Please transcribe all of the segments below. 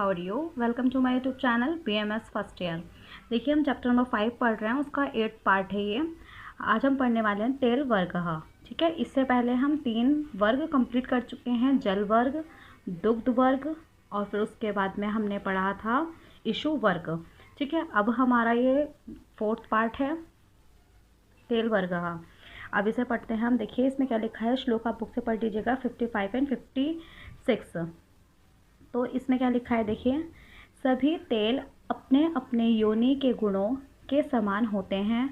How are you. Welcome to my YouTube channel BMS first year. देखिए हम chapter number 5 पढ़ रहे हैं, उसका 8 पार्ट है ये। आज हम पढ़ने वाले हैं तेल वर्ग। ठीक है, इससे पहले हम 3 वर्ग कंप्लीट कर चुके हैं, जल वर्ग, दुग्ध वर्ग और फिर उसके बाद में हमने पढ़ा था इशु वर्ग। ठीक है, अब हमारा ये 4th पार्ट है तेल वर्ग। अब इसे पढ़ते हैं हम। देखिए इसमें क्या लिखा है, श्लोक आप बुक से पढ़ लीजिएगा 55 एंड 56। तो इसमें क्या लिखा है देखिए, सभी तेल अपने अपने योनि के गुणों के समान होते हैं।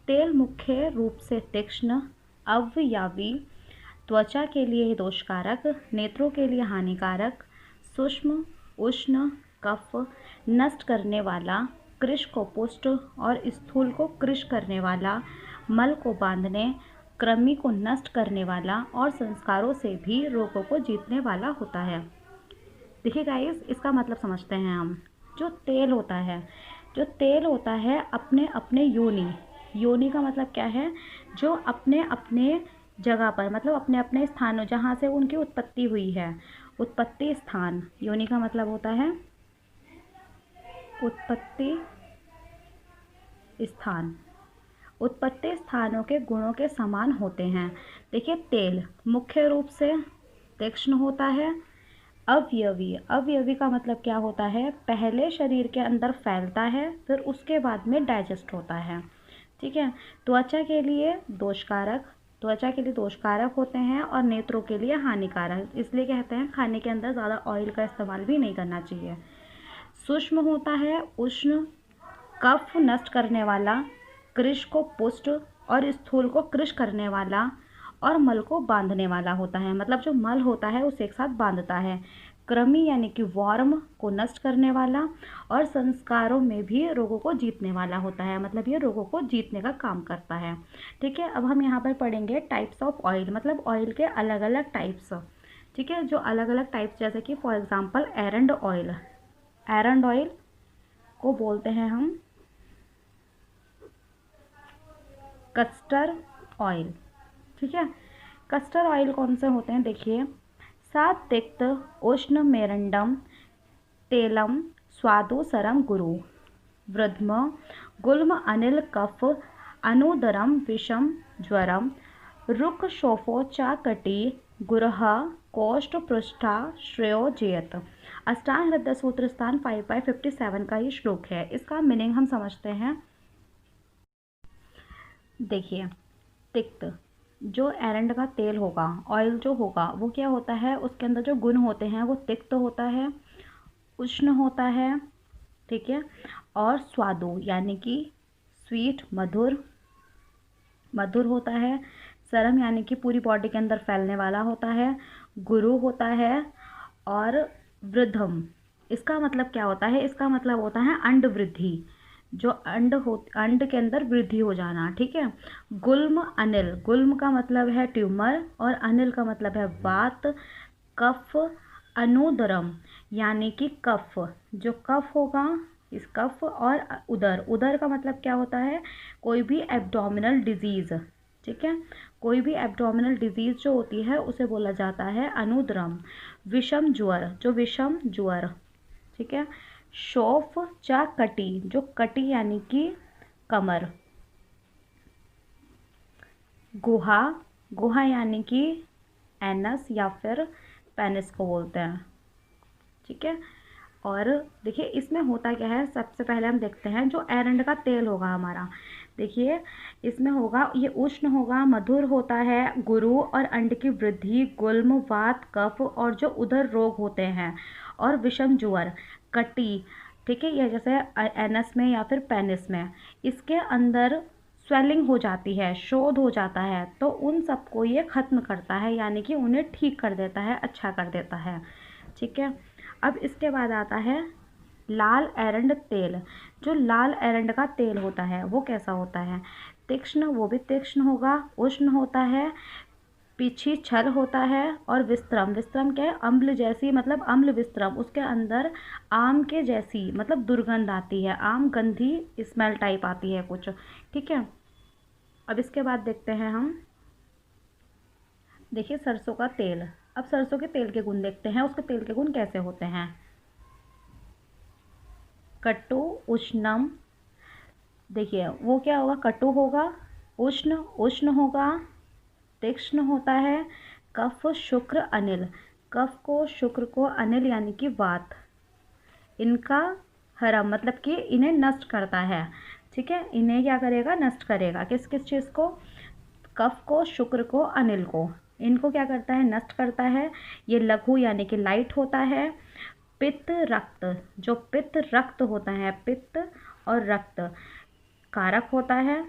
तेल मुख्य रूप से तीक्ष्ण, अवयवी, त्वचा के लिए दोषकारक, नेत्रों के लिए हानिकारक, सूक्ष्म, उष्ण, कफ नष्ट करने वाला, कृश को पुष्ट और स्थूल को कृश करने वाला, मल को बांधने, कृमि को नष्ट करने वाला और संस्कारों से भी रोगों को जीतने वाला होता है। देखिए गाइस, इसका मतलब समझते हैं हम। जो तेल होता है अपने अपने योनि का मतलब क्या है, जो अपने अपने जगह पर मतलब अपने अपने स्थानों जहाँ से उनकी उत्पत्ति हुई है, उत्पत्ति स्थान। योनि का मतलब होता है उत्पत्ति स्थान। उत्पत्ति स्थानों के गुणों के समान होते हैं। देखिए तेल मुख्य रूप से तीक्ष्ण होता है। अवयवी का मतलब क्या होता है, पहले शरीर के अंदर फैलता है फिर उसके बाद में डाइजेस्ट होता है। ठीक है, त्वचा के लिए दोषकारक होते हैं और नेत्रों के लिए हानिकारक। इसलिए कहते हैं खाने के अंदर ज़्यादा ऑयल का इस्तेमाल भी नहीं करना चाहिए। सूक्ष्म होता है उष्ण, कफ नष्ट करने वाला, कृश को पुष्ट और स्थूल को कृश करने वाला और मल को बांधने वाला होता है। मतलब जो मल होता है उसे एक साथ बांधता है। कृमि यानी कि वर्म को नष्ट करने वाला और संस्कारों में भी रोगों को जीतने वाला होता है। मतलब ये रोगों को जीतने का काम करता है। ठीक है, अब हम यहाँ पर पढ़ेंगे टाइप्स ऑफ ऑयल, मतलब ऑयल के अलग अलग टाइप्स। ठीक है, जो अलग अलग टाइप्स, जैसे कि फॉर एग्जाम्पल एरंड ऑयल को बोलते हैं हम कस्टर ऑयल। ठीक है, कस्टर ऑयल कौन से होते हैं देखिए, सात्विक्त, उष्ण मेरंडम, तेलम, स्वादुसरम, गुरु, वृद्म, गुल्म, अनिल, कफ, अनुदरम, विषम, ज्वरम, रुक, शोफो, चाकटी, गुरह, कोष्ठ, पृष्ठा, श्रेयो, जयत। अष्टांग हृदय सूत्र स्थान 5/57 का ये श्लोक है। इसका मीनिंग हम समझते हैं। देखिए तिक्त, जो एरंड का तेल होगा, ऑयल जो होगा, वो क्या होता है, उसके अंदर जो गुण होते हैं वो तिक्त होता है, उष्ण होता है। ठीक है, और स्वादु यानी कि स्वीट, मधुर होता है। सरम यानी कि पूरी बॉडी के अंदर फैलने वाला होता है। गुरु होता है। और वृद्धम, इसका मतलब क्या होता है, इसका मतलब होता है अंड वृद्धि, जो अंड के अंदर वृद्धि हो जाना। ठीक है, गुल्म, अनिल, गुल्म का मतलब है ट्यूमर और अनिल का मतलब है वात। कफ, अनुदरम यानी कि कफ, जो कफ होगा इस कफ। और उदर का मतलब क्या होता है, कोई भी एब्डोमिनल डिजीज़। ठीक है, कोई भी एब्डोमिनल डिजीज़ जो होती है उसे बोला जाता है अनुदरम। विषम ज्वर, जो विषम ज्वर। ठीक है, शोफ, कटी, जो कटी यानी कि कमर। गुहा यानी कि एनस या फिर पेनिस को बोलते हैं। ठीक है, और देखिए इसमें होता क्या है, सबसे पहले हम देखते हैं जो एरंड का तेल होगा हमारा। देखिए इसमें होगा, ये उष्ण होगा, मधुर होता है, गुरु और अंड की वृद्धि, गुल्म, वात, कफ और जो उदर रोग होते हैं, और विषम ज्वर, कटी। ठीक है, यह जैसे एनस में या फिर पेनिस में, इसके अंदर स्वेलिंग हो जाती है, शोध हो जाता है, तो उन सबको ये ख़त्म करता है, यानी कि उन्हें ठीक कर देता है, अच्छा कर देता है। ठीक है, अब इसके बाद आता है लाल एरंड तेल। जो लाल एरंड का तेल होता है वो कैसा होता है, तीक्ष्ण, वो भी तीक्ष्ण होगा, उष्ण होता है, पीछी छल होता है, और विस्त्रम, विस्त्रम क्या है, अम्ल जैसी, मतलब अम्ल विस्त्रम, उसके अंदर आम के जैसी मतलब दुर्गंध आती है, आम गंधी स्मेल टाइप आती है कुछ। ठीक है, अब इसके बाद देखते हैं हम, देखिए सरसों का तेल। अब सरसों के तेल के गुण देखते हैं, उसके तेल के गुण कैसे होते हैं। कटु उष्णम, देखिए वो क्या होगा, कटु होगा, उष्ण उष्ण होगा, तीक्ष्ण होता है, कफ शुक्र अनिल, कफ को शुक्र को अनिल यानी कि वात, इनका हरम मतलब कि इन्हें नष्ट करता है। ठीक है, इन्हें क्या करेगा, नष्ट करेगा। किस किस चीज़ को, कफ को, शुक्र को, अनिल को, इनको क्या करता है, नष्ट करता है। ये लघु यानी कि लाइट होता है। पित्त रक्त, जो पित्त रक्त होता है, पित्त और रक्त कारक होता है।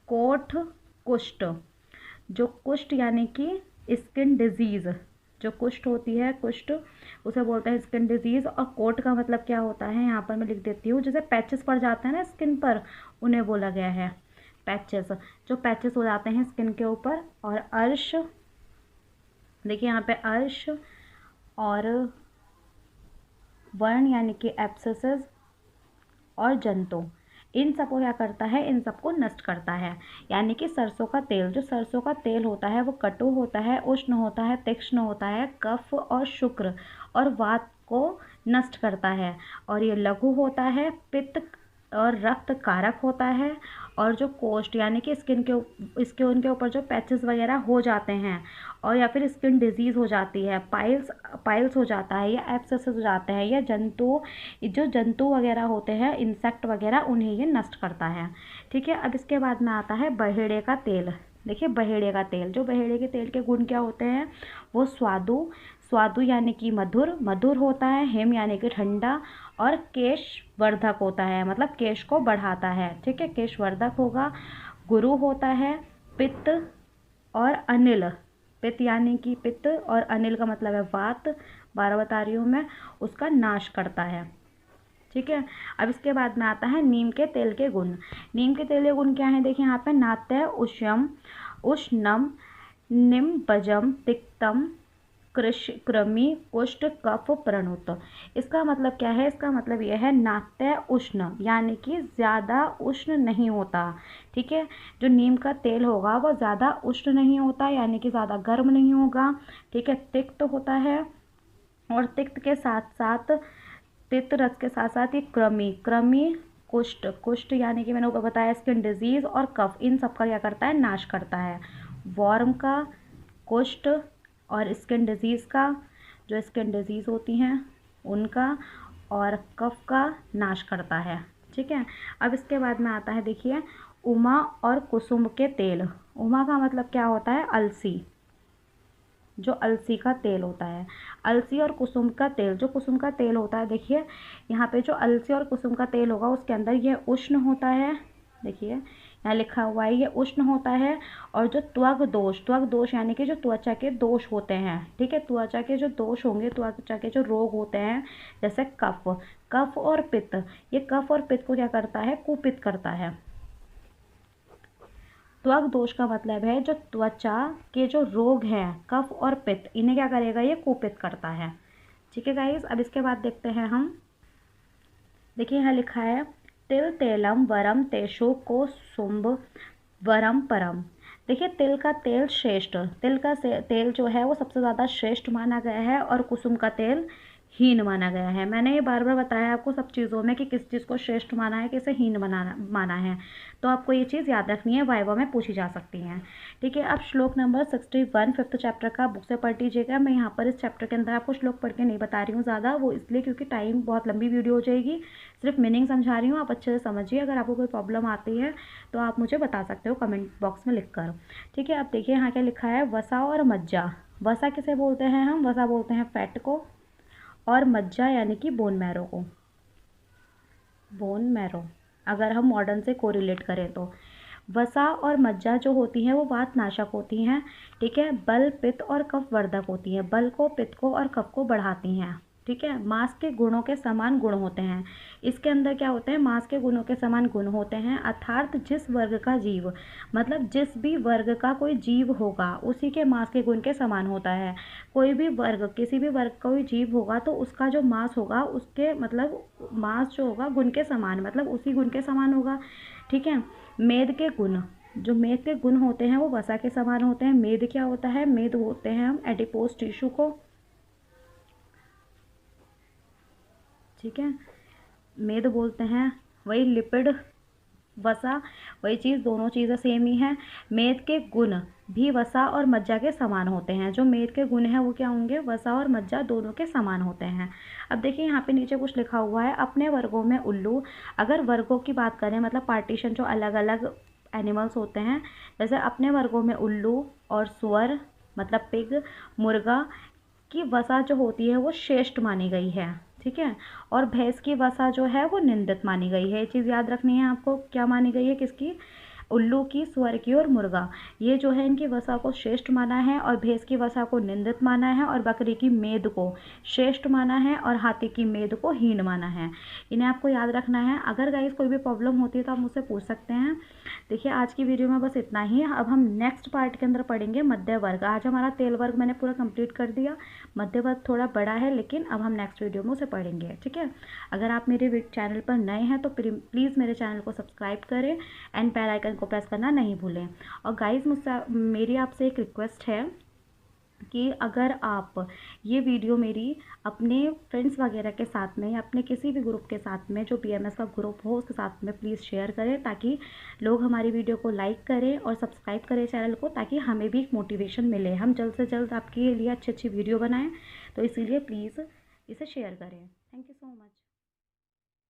कोठ कुष्ठ, जो कुष्ठ यानी कि स्किन डिजीज, जो कुष्ठ होती है, कुष्ठ उसे बोलते हैं स्किन डिजीज। और कोट का मतलब क्या होता है, यहाँ पर मैं लिख देती हूँ, जैसे पैचेस पड़ जाते हैं ना स्किन पर, उन्हें बोला गया है पैचेस, जो पैचेस हो जाते हैं स्किन के ऊपर। और अर्श, देखिए यहाँ पे अर्श और वर्ण यानी कि एब्सेसेस और जंतु, इन सबको क्या करता है, इन सबको नष्ट करता है। यानी कि सरसों का तेल, जो सरसों का तेल होता है वो कटु होता है, उष्ण होता है, तीक्ष्ण होता है, कफ और शुक्र और वात को नष्ट करता है। और ये लघु होता है, पित्त और रक्त कारक होता है। और जो कोष्ठ यानी कि स्किन के इसके उनके ऊपर जो पैचेस वगैरह हो जाते हैं और या फिर स्किन डिजीज़ हो जाती है, पाइल्स हो जाता है या एब्सेसेस हो जाते हैं, या जो जंतु वगैरह होते हैं, इंसेक्ट वगैरह, उन्हें ये नष्ट करता है। ठीक है, अब इसके बाद में आता है बहेड़े का तेल। देखिए बहेड़े का तेल, जो बहेड़े के तेल के गुण क्या होते हैं, वो स्वादु यानी कि मधुर, मधुर होता है। हेम यानी कि ठंडा। और केश वर्धक होता है, मतलब केश को बढ़ाता है। ठीक है, केश वर्धक होगा। गुरु होता है। पित्त और अनिल, पित्त यानी कि पित्त और अनिल का मतलब है वात, 12 बता रही हूँ मैं, उसका नाश करता है। ठीक है, अब इसके बाद में आता है नीम के तेल के गुण। नीम के तेल के गुण क्या है, देखिए यहाँ पे नात्य उष्यम उष्णम निम्बजम तिक्तम कृमि कुष्ठ कफ प्रणुत। इसका मतलब क्या है, इसका मतलब यह है नात्य उष्ण यानी कि ज़्यादा उष्ण नहीं होता। ठीक है, जो नीम का तेल होगा वो ज़्यादा उष्ण नहीं होता, यानी कि ज़्यादा गर्म नहीं होगा। ठीक है, तिक्त होता है। और तिक्त के साथ साथ, तिक्त रस के साथ साथ ये कृमि कुष्ठ यानी कि मैंने ऊपर बताया स्किन डिजीज और कफ, इन सब का क्या करता है, नाश करता है। वर्म का, कुष्ठ और स्किन डिजीज़ का, जो स्किन डिजीज़ होती हैं उनका, और कफ का नाश करता है। ठीक है, अब इसके बाद में आता है देखिए उमा और कुसुम के तेल। उमा का मतलब क्या होता है, अलसी, जो अलसी का तेल होता है। अलसी और कुसुम का तेल, जो कुसुम का तेल होता है, देखिए यहाँ पे जो अलसी और कुसुम का तेल होगा उसके अंदर यह उष्ण होता है। देखिए यहाँ लिखा हुआ है, ये उष्ण होता है। और जो त्वग दोष यानी कि जो त्वचा के दोष होते हैं, ठीक है, त्वचा के जो दोष होंगे, त्वचा के जो रोग होते हैं, जैसे कफ और पित्त, ये कफ और पित्त को क्या करता है, कुपित करता है। त्वक दोष का मतलब है जो त्वचा के जो रोग हैं, कफ और पित्त, इन्हें क्या करेगा, ये कुपित करता है। ठीक है गाइस, अब इसके बाद देखते हैं हम, देखिए यहाँ लिखा है तिल तेलम वरम तेषु को शुंभ वरम परम। देखिए तिल का तेल श्रेष्ठ, तिल का तेल जो है वो सबसे ज़्यादा श्रेष्ठ माना गया है, और कुसुम का तेल हीन माना गया है। मैंने ये बार बार बताया आपको सब चीज़ों में कि किस चीज़ को श्रेष्ठ माना है, किसे हीन माना है, तो आपको ये चीज़ याद रखनी है, वाइवा में पूछी जा सकती हैं। ठीक है, अब श्लोक नंबर 61 5th चैप्टर का बुक से पढ़ लीजिएगा। मैं यहाँ पर इस चैप्टर के अंदर आपको श्लोक पढ़ के नहीं बता रही हूँ ज़्यादा, वो इसलिए क्योंकि टाइम बहुत लंबी वीडियो हो जाएगी, सिर्फ मीनिंग समझा रही हूँ, आप अच्छे से समझिए। अगर आपको कोई प्रॉब्लम आती है तो आप मुझे बता सकते हो कमेंट बॉक्स में लिख कर। ठीक है, अब देखिए यहाँ क्या लिखा है, वसा और मज्जा। वसा किसे बोलते हैं हम, वसा बोलते हैं फैट को, और मज्जा यानी कि बोन मैरो को, बोन मैरो, अगर हम मॉडर्न से कोरिलेट करें तो। वसा और मज्जा जो होती हैं वो वात नाशक होती हैं। ठीक है, बल पित्त और कफ वर्धक होती हैं, बल को, पित्त को और कफ को बढ़ाती हैं। ठीक है, मांस के गुणों के समान गुण होते हैं। इसके अंदर क्या होते हैं, मांस के गुणों के समान गुण होते हैं, अर्थात जिस वर्ग का जीव, मतलब जिस भी वर्ग का कोई जीव होगा उसी के मांस के गुण के समान होता है। कोई भी वर्ग, किसी भी वर्ग का कोई जीव होगा तो उसका जो मांस होगा, उसके मतलब मांस जो होगा गुण के समान, मतलब उसी गुण के समान होगा। ठीक है, मेद के गुण, जो मेद के गुण होते हैं वो वसा के समान होते हैं। मेद क्या होता है, मेद होते हैं हम एडिपोज टिश्यू को। ठीक है, मेद बोलते हैं, वही लिपिड वसा, वही चीज़, दोनों चीज़ें सेम ही हैं। मेद के गुण भी वसा और मज्जा के समान होते हैं। जो मेद के गुण हैं वो क्या होंगे, वसा और मज्जा दोनों के समान होते हैं। अब देखिए यहाँ पे नीचे कुछ लिखा हुआ है, अपने वर्गों में उल्लू। अगर वर्गों की बात करें मतलब पार्टीशन जो अलग अलग एनिमल्स होते हैं, जैसे अपने वर्गों में उल्लू और सुअर मतलब पिग, मुर्गा की वसा जो होती है वो श्रेष्ठ मानी गई है, ठीक है। और भैंस की वसा जो है वो निंदित मानी गई है। ये चीज़ याद रखनी है आपको, क्या मानी गई है, किसकी, उल्लू की, स्वर की और मुर्गा, ये जो है इनकी वसा को श्रेष्ठ माना है, और भैंस की वसा को निंदित माना है, और बकरी की मेद को श्रेष्ठ माना है, और हाथी की मेद को हीन माना है। इन्हें आपको याद रखना है। अगर गाइस कोई भी प्रॉब्लम होती है तो आप मुझसे पूछ सकते हैं। देखिए आज की वीडियो में बस इतना ही है। अब हम नेक्स्ट पार्ट के अंदर पढ़ेंगे मध्य वर्ग। आज हमारा तेल वर्ग मैंने पूरा कंप्लीट कर दिया, मध्य वर्ग थोड़ा बड़ा है, लेकिन अब हम नेक्स्ट वीडियो में उसे पढ़ेंगे, ठीक है। अगर आप मेरे चैनल पर नए हैं तो प्लीज़ मेरे चैनल को सब्सक्राइब करें एंड बेल आइकन को प्रेस करना नहीं भूलें। और गाइस मुझसे मेरी आपसे एक रिक्वेस्ट है कि अगर आप ये वीडियो मेरी अपने फ्रेंड्स वगैरह के साथ में या अपने किसी भी ग्रुप के साथ में जो PMS का ग्रुप हो उसके साथ में प्लीज़ शेयर करें, ताकि लोग हमारी वीडियो को लाइक करें और सब्सक्राइब करें चैनल को, ताकि हमें भी एक मोटिवेशन मिले, हम जल्द से जल्द आपके लिए अच्छी अच्छी वीडियो बनाएं। तो इसीलिए प्लीज़ इसे शेयर करें। Thank you so much.